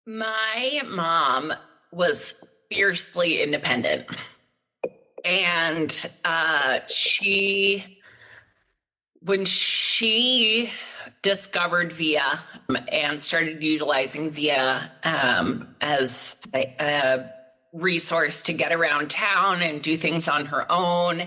My mom was fiercely independent. And when she discovered VIA and started utilizing VIA as a resource to get around town and do things on her own,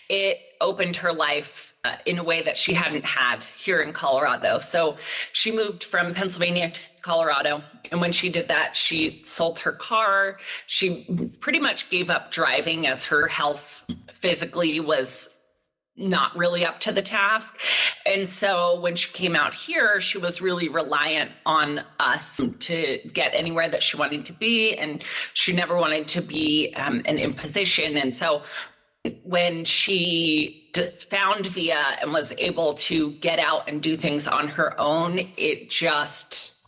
it opened her life in a way that she hadn't had here in Colorado. So she moved from Pennsylvania to Colorado. And when she did that, she sold her car. She pretty much gave up driving as her health physically was not really up to the task. And so when she came out here, she was really reliant on us to get anywhere that she wanted to be. And she never wanted to be an imposition. And so when she found VIA and was able to get out and do things on her own, it just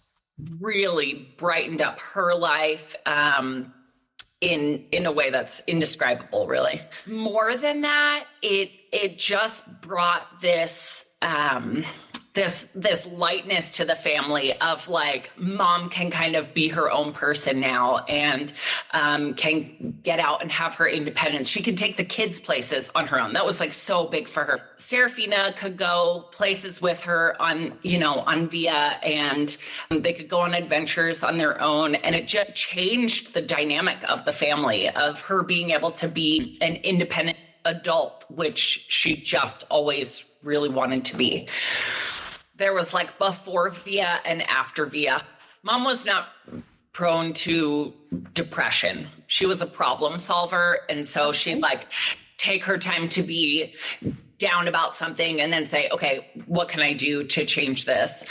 really brightened up her life in a way that's indescribable, really. More than that, it just brought this this lightness to the family of like, mom can kind of be her own person now and can get out and have her independence. She can take the kids places on her own. That was like so big for her. Serafina could go places with her on VIA, and they could go on adventures on their own. And it just changed the dynamic of the family, of her being able to be an independent adult, which she just always really wanted to be. There was like before VIA and after VIA. Mom was not prone to depression. She was a problem solver. And so she'd like take her time to be down about something and then say, okay, what can I do to change this?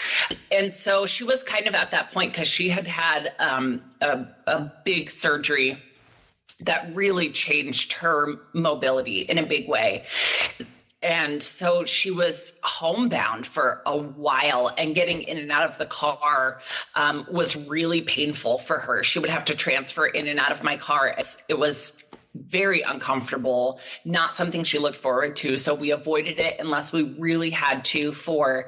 And so she was kind of at that point because she had had a big surgery that really changed her mobility in a big way. And so she was homebound for a while, and getting in and out of the car was really painful for her. She would have to transfer in and out of my car. It was very uncomfortable, not something she looked forward to. So we avoided it unless we really had to for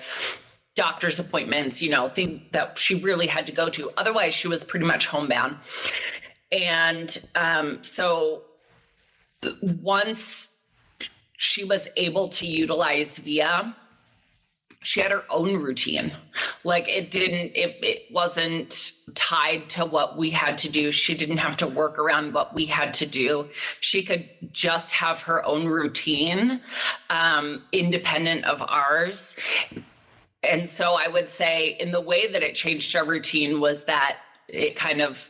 doctor's appointments, things that she really had to go to. Otherwise, she was pretty much homebound. And so once she was able to utilize VIA, she had her own routine. Like it wasn't tied to what we had to do. She didn't have to work around what we had to do. She could just have her own routine, independent of ours. And so I would say in the way that it changed our routine was that it kind of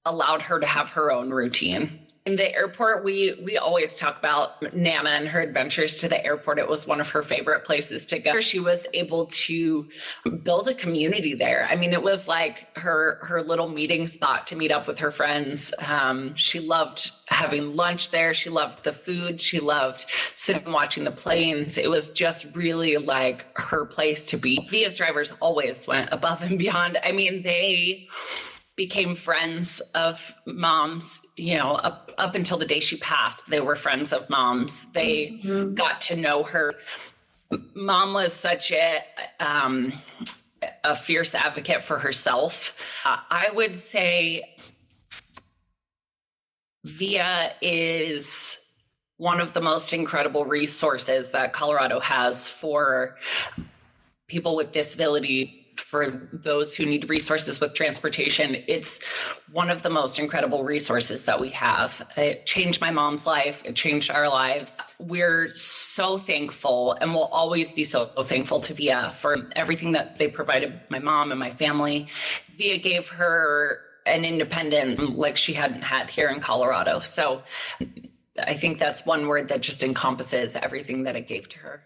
allowed her to have her own routine. In the airport, we always talk about Nana and her adventures to the airport. It was one of her favorite places to go. She was able to build a community there. I mean, it was like her little meeting spot to meet up with her friends. She loved having lunch there. She loved the food. She loved sitting and watching the planes. It was just really like her place to be. VIA's drivers always went above and beyond. I mean, they became friends of mom's, up until the day she passed. They were friends of mom's. They got to know her. Mom was such a fierce advocate for herself. I would say VIA is one of the most incredible resources that Colorado has for people with disability. For those who need resources with transportation, it's one of the most incredible resources that we have. It changed my mom's life. It changed our lives. We're so thankful, and we'll always be so thankful to VIA for everything that they provided my mom and my family. VIA gave her an independence like she hadn't had here in Colorado. So I think that's one word that just encompasses everything that it gave to her.